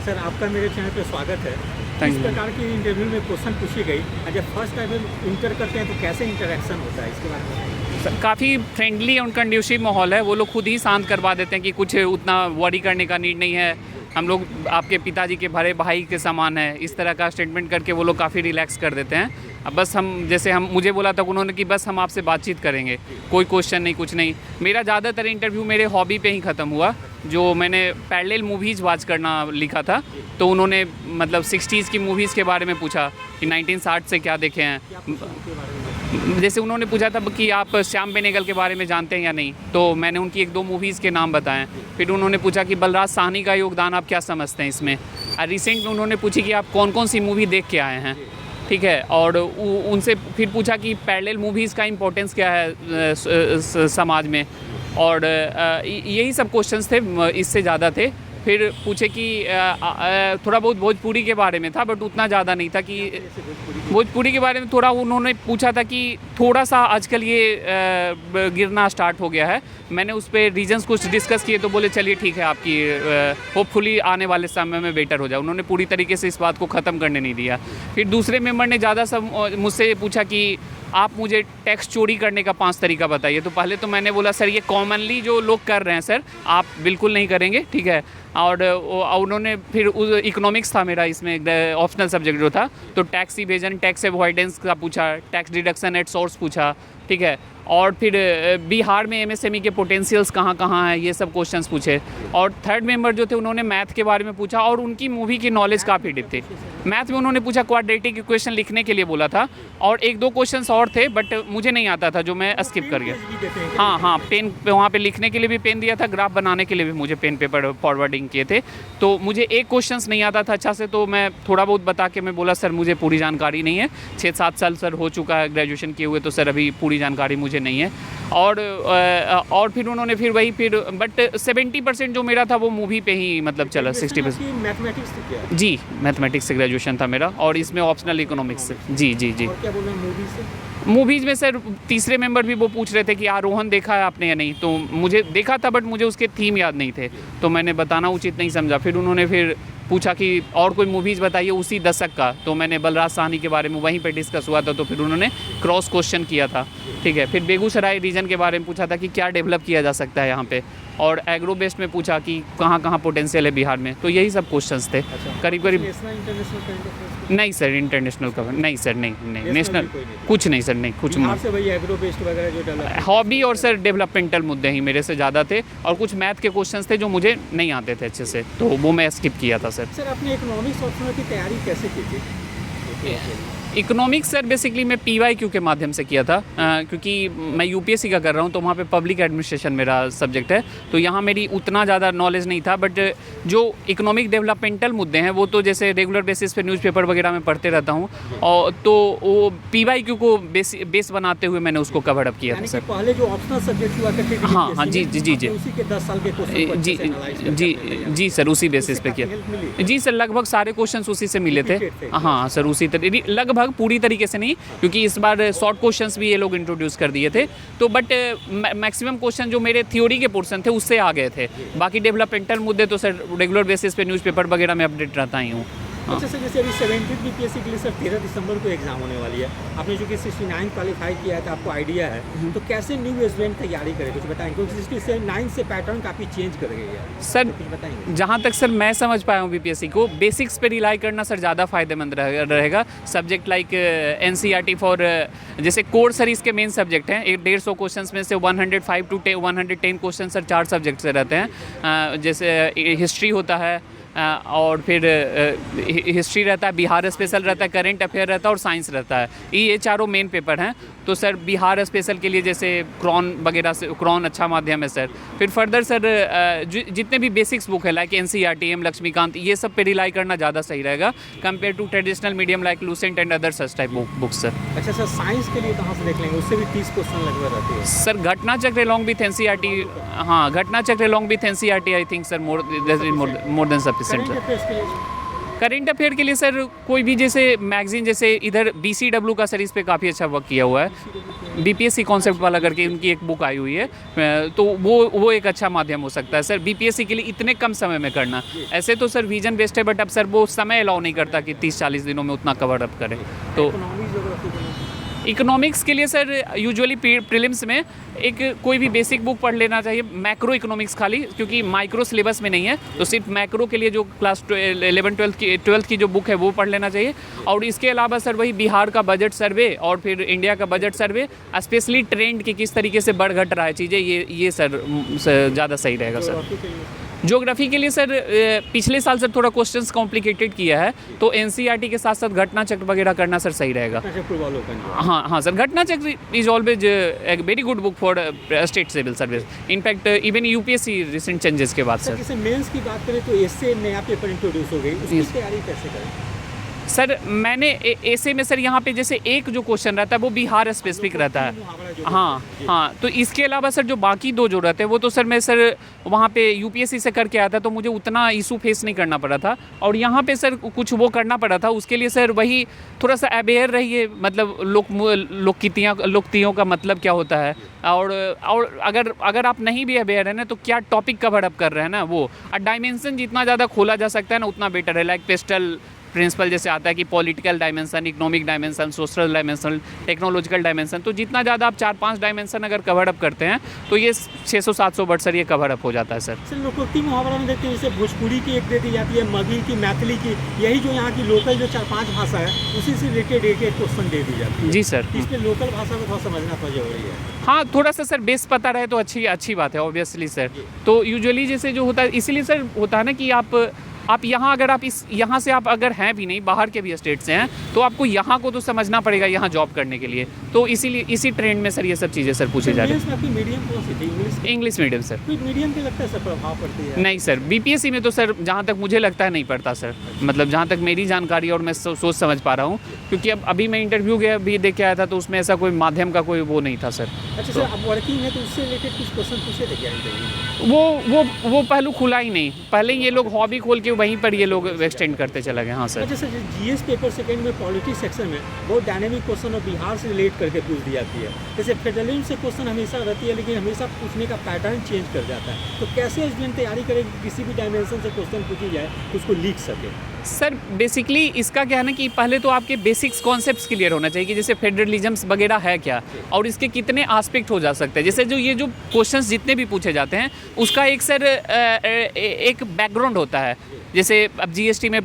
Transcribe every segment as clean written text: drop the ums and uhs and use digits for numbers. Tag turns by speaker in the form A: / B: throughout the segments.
A: Sir आपका मेरे channel पे स्वागत है।
B: थैंक
A: इस
B: यू।
A: प्रकार की इंटरव्यू में क्वेश्चन पूछी गई, जब फर्स्ट टाइम इंटर करते हैं तो कैसे इंटरेक्शन होता है, इसके बारे में बताइए।
B: काफ़ी फ्रेंडली और कंड्यूसिव माहौल है। वो लोग खुद ही शांत करवा देते हैं कि कुछ उतना वरी करने का नीड नहीं है, हम लोग आपके पिताजी के बड़े भाई के समान है, इस तरह का स्टेटमेंट करके वो लोग काफ़ी रिलैक्स कर देते हैं। अब बस हम मुझे बोला था उन्होंने कि बस हम आपसे बातचीत करेंगे, कोई क्वेश्चन नहीं, कुछ नहीं। मेरा ज़्यादातर इंटरव्यू मेरे हॉबी पे ही ख़त्म हुआ, जो मैंने पैरेलल मूवीज़ वॉच करना लिखा था, तो उन्होंने मतलब 60s की मूवीज़ के बारे में पूछा कि 1960 से क्या देखे हैं। जैसे उन्होंने पूछा था कि आप श्याम बेनेगल के बारे में जानते हैं या नहीं, तो मैंने उनकी 1-2 मूवीज़ के नाम बताएं। फिर उन्होंने पूछा कि बलराज साहनी का योगदान आप क्या समझते हैं इसमें। रिसेंट में उन्होंने पूछी कि आप कौन कौन सी मूवी देख के आए हैं, ठीक है। और उनसे फिर पूछा कि पैरेलल मूवीज़ का इम्पोर्टेंस क्या है समाज में, और यही सब क्वेश्चंस थे, इससे ज़्यादा थे। फिर पूछे कि थोड़ा बहुत भोजपुरी के बारे में था, बट उतना ज़्यादा नहीं था कि भोजपुरी के बारे में थोड़ा उन्होंने पूछा था कि थोड़ा सा आजकल ये गिरना स्टार्ट हो गया है। मैंने उस पर रीजंस कुछ डिस्कस किए, तो बोले चलिए ठीक है, आपकी होपफुली आने वाले समय में बेटर हो जाए। उन्होंने पूरी तरीके से इस बात को ख़त्म करने नहीं दिया। फिर दूसरे मेंबर ने ज़्यादा सब मुझसे पूछा कि आप मुझे टैक्स चोरी करने का 5 तरीका बताइए। तो पहले तो मैंने बोला सर ये कॉमनली जो लोग कर रहे हैं सर, आप बिल्कुल नहीं करेंगे, ठीक है। और उन्होंने फिर इकोनॉमिक्स था मेरा, इसमें ऑप्शनल सब्जेक्ट जो था, तो टैक्स इवेजन, टैक्स अवॉइडेंस का पूछा, टैक्स डिडक्शन एट सोर्स पूछा, ठीक है। और फिर बिहार में एमएसएमई के पोटेंशियल्स कहाँ कहाँ हैं, ये सब क्वेश्चंस पूछे। और थर्ड मेंबर जो थे उन्होंने मैथ के बारे में पूछा, और उनकी मूवी की नॉलेज काफ़ी डीप थी। मैथ में उन्होंने पूछा, क्वाड्रेटिक इक्वेशन लिखने के लिए बोला था, और 1-2 क्वेश्चंस और थे, बट मुझे नहीं आता था, जो मैं स्किप कर गया। हाँ, पेन वहाँ पे लिखने के लिए भी पेन दिया था, ग्राफ बनाने के लिए भी मुझे पेन पेपर फॉरवर्डिंग किए थे। तो मुझे एक क्वेश्चंस नहीं आता था अच्छा से, तो मैं थोड़ा बहुत बता के मैं बोला सर मुझे पूरी जानकारी नहीं है, 6-7 साल सर हो चुका है ग्रेजुएशन किए हुए, तो सर अभी पूरी जानकारी मुझे नहीं है। और फिर उन्होंने फिर बट 70% जो मेरा था वो मूवी पे ही मतलब चला। 60%
A: मैथमेटिक्स से क्या?
B: जी, मैथमेटिक्स से ग्रेजुएशन था मेरा, और इसमें ऑप्शनल इकोनॉमिक्स से। जी।
A: और क्या बोल रहे हैं मूवी से?
B: मूवीज़ में सर तीसरे मेंबर भी वो पूछ रहे थे कि आरोहण देखा है आपने या नहीं, तो मुझे देखा था, बट मुझे उसके थीम याद नहीं थे, तो मैंने बताना उचित नहीं समझा। फिर उन्होंने फिर पूछा कि और कोई मूवीज़ बताइए उसी दशक का, तो मैंने बलराज साहनी के बारे में वहीं पे डिस्कस हुआ था, तो फिर उन्होंने क्रॉस क्वेश्चन किया था, ठीक है। फिर बेगूसराय रीजन के बारे में पूछा था कि क्या डेवलप किया जा सकता है यहाँ पे, और एग्रो बेस्ड में पूछा कि कहाँ कहाँ पोटेंशियल है बिहार में। तो यही सब क्वेश्चंस थे। करीब नहीं सर, इंटरनेशनल कवर नहीं सर, नहीं नेशनल कुछ नहीं सर, नहीं कुछ।
A: बिहार से वही एग्रो बेस्ड वगैरह जो डेवलप
B: हॉबी और सर डेवलपमेंटल मुद्दे ही मेरे से ज़्यादा थे, और कुछ मैथ के क्वेश्चंस थे जो मुझे नहीं आते थे अच्छे से, तो वो मैं स्किप किया था सर।
A: सर आपने इकोनॉमिक्स ऑप्शनल की तैयारी कैसे की थी?
B: इकोनॉमिक्स सर बेसिकली मैं PYQ के माध्यम से किया था, क्योंकि मैं UPSC का कर रहा हूँ, तो वहाँ पे पब्लिक एडमिनिस्ट्रेशन मेरा सब्जेक्ट है, तो यहाँ मेरी उतना ज़्यादा नॉलेज नहीं था। बट जो इकोनॉमिक डेवलपमेंटल मुद्दे हैं वो तो जैसे रेगुलर बेसिस पे न्यूज़पेपर वगैरह में पढ़ते रहता हूँ, और तो वो PYQ को बेस बनाते हुए मैंने उसको कवर अप किया था सर।
A: पहले जो ऑप्शनल सब्जेक्ट हुआ करते थे
B: हाँ जी,
A: उसी के 10 साल के क्वेश्चन
B: जी सर, उसी बेसिस पे किया जी सर। लगभग सारे क्वेश्चंस उसी से मिले थे। हाँ सर, उसी तरह, लगभग पूरी तरीके से नहीं, क्योंकि इस बार शॉर्ट क्वेश्चंस भी ये लोग इंट्रोड्यूस कर दिए थे, तो बट मैक्सिमम क्वेश्चन जो मेरे थ्योरी के पोर्शन थे उससे आ गए थे। बाकी डेवलपमेंटल मुद्दे तो सर रेगुलर बेसिस पे न्यूज़पेपर वगैरह में अपडेट रहता ही हूँ।
A: अच्छा सर, जैसे अभी 17th BPSC के लिए सर 13 दिसंबर को एग्जाम होने वाली है, आपने जो कि 69 क्वालिफाई किया है, तो आपको आइडिया है, तो कैसे न्यू स्टूडेंट तैयारी करें, कुछ बताएंगे? क्योंकि 69 से पैटर्न काफ़ी चेंज कर गई है
B: सर।
A: कुछ बताएंगे?
B: जहाँ तक सर मैं समझ पाया हूँ BPSC को, बेसिक्स पे रिलाई करना सर ज़्यादा फायदेमंद रहेगा। सब्जेक्ट लाइक NCERT फॉर, जैसे कोर सर इसके मेन सब्जेक्ट हैं, 150 क्वेश्चन में से 105 to 110 क्वेश्चन सर 4 सब्जेक्ट से रहते हैं। जैसे हिस्ट्री होता है, और फिर हिस्ट्री रहता है, बिहार स्पेशल रहता है, करंट अफेयर रहता है, और साइंस रहता है। ये चारों मेन पेपर हैं। तो सर बिहार स्पेशल के लिए जैसे क्रॉन वगैरह से, क्रॉन अच्छा माध्यम है सर। फिर फर्दर सर जितने भी बेसिक्स बुक है लाइक NCERT, M लक्ष्मीकांत, ये सब पे रिलाई करना ज़्यादा सही रहेगा compare to traditional medium like Lucent and other such type books sir.
A: अच्छा सर, साइंस के लिए कहाँ से देख लेंगे? उससे भी 30 क्वेश्चन लगभग रहते हैं
B: sir. Ghatna Chakra along with NCERT, हाँ घटना Chakra along with NCERT I think sir more than sufficient sir. Current affair के लिए सर कोई भी जैसे मैगजीन, जैसे इधर BCW का सर इस पे काफ़ी अच्छा वर्क किया हुआ है, BPSC कॉन्सेप्ट वाला करके उनकी एक बुक आई हुई है, तो वो एक अच्छा माध्यम हो सकता है सर BPSC के लिए इतने कम समय में करना। ऐसे तो सर विजन बेस्ड है, बट अब सर वो समय अलाउ नहीं करता कि 30-40 दिनों में उतना कवर अप करें। तो इकोनॉमिक्स के लिए सर यूजुअली प्रीलिम्स में एक कोई भी बेसिक बुक पढ़ लेना चाहिए, मैक्रो इकोनॉमिक्स खाली, क्योंकि माइक्रो सिलेबस में नहीं है, तो सिर्फ मैक्रो के लिए जो क्लास 11-12 की जो बुक है वो पढ़ लेना चाहिए। और इसके अलावा सर वही बिहार का बजट सर्वे और फिर इंडिया का बजट सर्वे, स्पेशली ट्रेंड की किस तरीके से बढ़ घट रहा है चीज़ें, ये सर ज़्यादा सही रहेगा सर। ज्योग्राफी के लिए सर पिछले साल सर थोड़ा क्वेश्चंस कॉम्प्लिकेटेड किया है, तो NCERT के साथ साथ घटना चक्र वगैरह करना सर सही रहेगा। हाँ sir, Ghatna Chakra is always a very good book for state civil service, in fact even UPSC recent changes के बाद सर।
A: जैसे मेंस की बात करें तो एसए नया पेपर इंट्रोड्यूस हो गई, उसकी तैयारी कैसे करें?
B: सर मैंने ऐसे में सर यहाँ पे जैसे एक जो क्वेश्चन रहता है वो बिहार स्पेसिफिक रहता है, हाँ, तो इसके अलावा सर जो बाकी दो जो रहते हैं वो तो सर मैं सर वहाँ पे UPSC से करके आया था, तो मुझे उतना इशू फेस नहीं करना पड़ा था। और यहाँ पे सर कुछ वो करना पड़ा था, उसके लिए सर वही थोड़ा सा अवेयर रहिए, मतलब लोकतियों का मतलब क्या होता है, और अगर आप नहीं भी अवेयर है ना, तो क्या टॉपिक कवर अप कर रहे हैं ना वो, और डायमेंशन जितना ज़्यादा खोला जा सकता है ना उतना बेटर है। लाइक पेस्टल प्रिंसिपल जैसे आता है कि political dimension, economic dimension, social dimension, technological dimension, तो जितना ज़्यादा आप 4-5 डायमेंशन अगर कवर अप करते हैं तो ये 600-700 वर्ड सर ये कवर अप हो जाता है सर।
A: सर लोकोक्ति मुहावरा में देखते हैं जैसे भोजपुरी की एक दे दी जाती है, मगही की, मैथिली की, यही जो यहाँ की लोकल जो 4-5 भाषा है उसी से रिलेटेड एक क्वेश्चन दे दी जाती है।
B: जी सर,
A: इसमें लोकल भाषा को थोड़ा समझना तो जरूरी है।
B: हाँ, थोड़ा सा सर बेस पता रहे तो अच्छी बात है ऑब्वियसली सर। तो यूजुअली जैसे जो होता है, इसीलिए सर होता है ना कि आप यहाँ अगर आप यहाँ से आप अगर हैं भी नहीं, बाहर के भी स्टेट से हैं, तो आपको यहाँ को तो समझना पड़ेगा यहाँ जॉब करने के लिए, तो इसीलिए इसी ट्रेंड में सर ये सब चीज़ें सर पूछी जा रही है।
A: मीडियम कौन सी थी? English
B: medium sir.
A: कोई मीडियम पे लगता है सर प्रभाव पड़ती है?
B: नहीं सर, BPSC में तो सर जहाँ तक मुझे लगता है नहीं पड़ता सर, मतलब जहाँ तक मेरी जानकारी और मैं सोच समझ पा रहा हूँ, क्योंकि अभी मैं इंटरव्यू गया भी देख के आया था, तो उसमें ऐसा कोई माध्यम का कोई वो नहीं था सर।
A: अच्छा सर, अब वर्किंग है तो उससे रिलेटेड कुछ क्वेश्चन पूछे थे क्या इंटरव्यू?
B: वो पहलू खुला ही नहीं, पहले ये लोग हॉबी खोल के वहीं पर ये लोग एक्सटेंड करते चले गए। हाँ सर।
A: अच्छा सर, GS पेपर सेकंड में पॉलिटिक्स सेक्शन में बहुत डायनेमिक क्वेश्चन और बिहार से रिलेट करके पूछ दी जाती है। जैसे फेडरलिज्म से क्वेश्चन हमेशा रहती है, लेकिन हमेशा पूछने का पैटर्न चेंज कर जाता है, तो कैसे स्टूडेंट तैयारी करें कि किसी भी डायमेंशन से क्वेश्चन पूछी जाए तो उसको लिख सके?
B: सर बेसिकली इसका क्या है ना कि पहले तो आपके बेसिक्स कॉन्सेप्ट्स क्लियर होना चाहिए कि जैसे फेडरलिज्म वगैरह है क्या, और इसके कितने एस्पेक्ट हो जा सकते हैं। जैसे ये जो क्वेश्चंस जितने भी पूछे जाते हैं उसका एक सर एक बैकग्राउंड होता है, जैसे अब GST में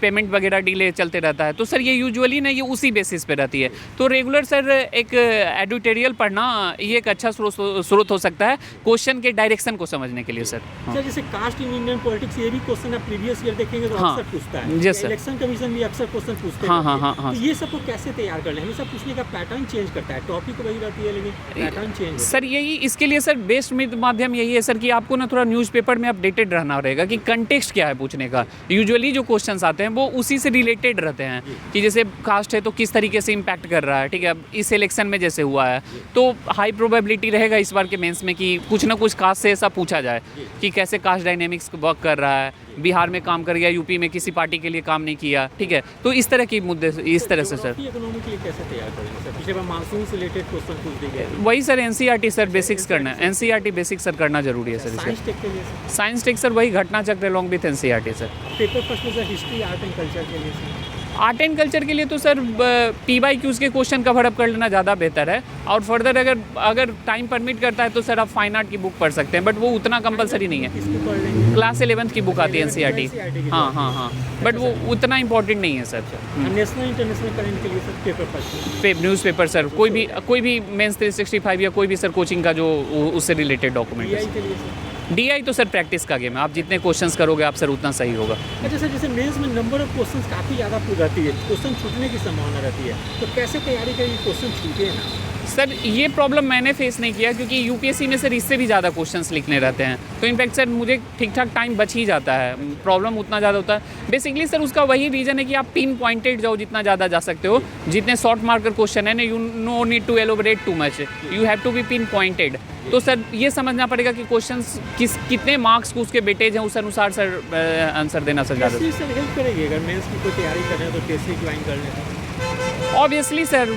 B: पेमेंट वगैरह डिले चलते रहता है, तो सर ये यूजुअली ना ये उसी बेसिस पे रहती है। तो रेगुलर सर एक एडिटोरियल पढ़ना ये एक अच्छा स्रोत हो सकता है क्वेश्चन के डायरेक्शन को समझने के लिए सर।
A: सर जैसे कास्ट इन इंडियन पॉलिटिक्स, ये भी क्वेश्चन है प्रीवियस ईयर देखेंगे तो अक्सर पूछता है।
B: जी सर।
A: इलेक्शन कमीशन भी अक्सर क्वेश्चन पूछते हैं। हाँ। तो ये सबको कैसे तैयार करना है? हमेशा पूछने का पैटर्न चेंज करता है, टॉपिक वही रहती है लेकिन पैटर्न चेंज।
B: सर यही इसके लिए सर बेस्ट माध्यम यही है सर कि आपको ना थोड़ा न्यूज़पेपर में अपडेटेड रहना रहेगा कि कंटेक्स्ट क्या है पूछने का। यूजुअली जो क्वेश्चंस आते हैं वो उसी से रिलेटेड रहते हैं कि जैसे कास्ट है तो किस तरीके से इम्पैक्ट कर रहा है, ठीक है। अब इस इलेक्शन में जैसे हुआ है तो हाई प्रोबेबिलिटी रहेगा इस बार के मेंस में कि कुछ ना कुछ कास्ट से ऐसा पूछा जाए कि कैसे कास्ट डायनेमिक्स वर्क कर रहा है, बिहार में काम कर गया, यूपी में किसी पार्टी के लिए काम नहीं किया, ठीक है। तो इस तरह की मुद्दे इस तरह से सर
A: इकोनॉमिकली कैसे तैयार करेंगे सर? पिछले बार मानसून से रिलेटेड क्वेश्चन पूछ दिए गए,
B: वही सर NCERT सर बेसिक्स करना है, NCERT बेसिक्स सर करना जरूरी है सर।
A: साइंस टेक के लिए
B: साइंस टेक सर वही Ghatna Chakra along with NCERT sir.
A: Paper first में sir history art and culture के लिए सर?
B: आर्ट एंड कल्चर के लिए तो सर PYQs के क्वेश्चन कवर अप कर लेना ज़्यादा बेहतर है, और फर्दर अगर टाइम परमिट करता है तो सर आप फाइन आर्ट की बुक पढ़ सकते हैं, बट वो उतना कंपलसरी नहीं है। क्लास 11th की बुक आती है NCERT। हाँ, बट वो उतना इंपॉर्टेंट नहीं है सर।
A: नेशनल इंटरनेशनल करंट के लिए sir paper first
B: newspaper sir कोई भी मेंस 365 या कोई भी सर कोचिंग का जो उससे रिलेटेड डॉक्यूमेंट है। DI तो सर प्रैक्टिस का गेम है, आप जितने क्वेश्चंस करोगे आप सर उतना सही होगा।
A: अच्छा सर, जैसे मेंस में नंबर ऑफ क्वेश्चंस काफ़ी ज़्यादा रहती है, क्वेश्चन छूटने की संभावना रहती है, तो कैसे तैयारी करें क्वेश्चन छूटे ना?
B: सर ये प्रॉब्लम मैंने फेस नहीं किया क्योंकि यूपीएससी में सर इससे भी ज़्यादा क्वेश्चंस लिखने रहते हैं, तो इनफैक्ट सर मुझे ठीक ठाक टाइम बच ही जाता है, प्रॉब्लम उतना ज़्यादा होता है। बेसिकली सर उसका वही रीज़न है कि आप पिन पॉइंटेड जाओ, जितना ज़्यादा जा सकते हो, जितने शॉर्ट मार्कर क्वेश्चन है ना, you no need to elaborate too much, you have to be pin pointed. तो सर ये समझना पड़ेगा कि क्वेश्चंस कितने मार्क्स को उसके वेटेज हैं, उस अनुसार सर आंसर देना सर ज़्यादा।
A: टेस्ट सर हेल्प करेगी अगर मेंस की कोई तैयारी कर रहे हैं तो टेस्ट ज्वाइन कर लें।
B: ऑब्वियसली सर,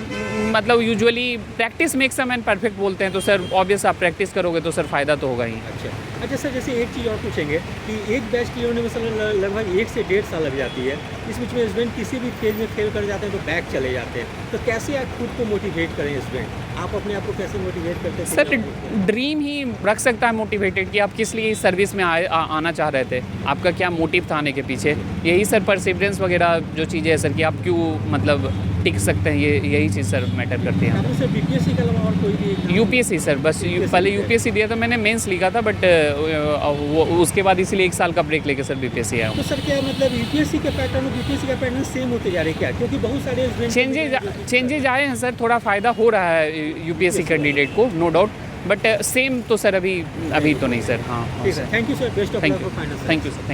B: मतलब usually practice makes a man perfect बोलते हैं, तो सर ऑब्वियस आप प्रैक्टिस करोगे तो सर फ़ायदा तो होगा ही।
A: अच्छा सर, जैसे एक चीज़ और पूछेंगे कि एक बैच क्लियर होने में सर लगभग 1 से 1.5 साल लग जाती है, इस बीच में स्टूडेंट किसी भी फेज में फेल कर जाते हैं तो बैक चले जाते हैं, तो कैसे आप खुद को मोटिवेट करें स्टूडेंट, आप अपने आप को कैसे मोटिवेट करते हैं?
B: सर ड्रीम ही रख सकता है मोटिवेटेड कि आप किस लिए इस सर्विस में आना चाह रहे थे, आपका क्या मोटिव था आने के पीछे, यही सर परसिवरेंस वगैरह जो चीज़ें है सर कि आप क्यों मतलब टिक सकते हैं, यही चीज़ सर मैटर करती है।
A: आपने सर बीपीएससी के अलावा और कोई भी?
B: यूपीएससी सर, बस पहले यूपीएससी दिया था मैंने, मेंस लिखा था, बट उसके बाद इसीलिए 1 साल का ब्रेक लेके सर बीपीएससी आया हूँ।
A: तो सर क्या मतलब यूपीएससी के पैटर्न और बीपीएससी का पैटर्न सेम होते जा रहे हैं क्या? क्योंकि बहुत सारे
B: चेंजेज आए हैं सर, थोड़ा फ़ायदा हो रहा है यूपीएससी कैंडिडेट को, नो डाउट, बट सेम तो सर अभी तो नहीं सर। हाँ
A: ठीक है, thank you sir, best of luck for final.
B: Thank you sir.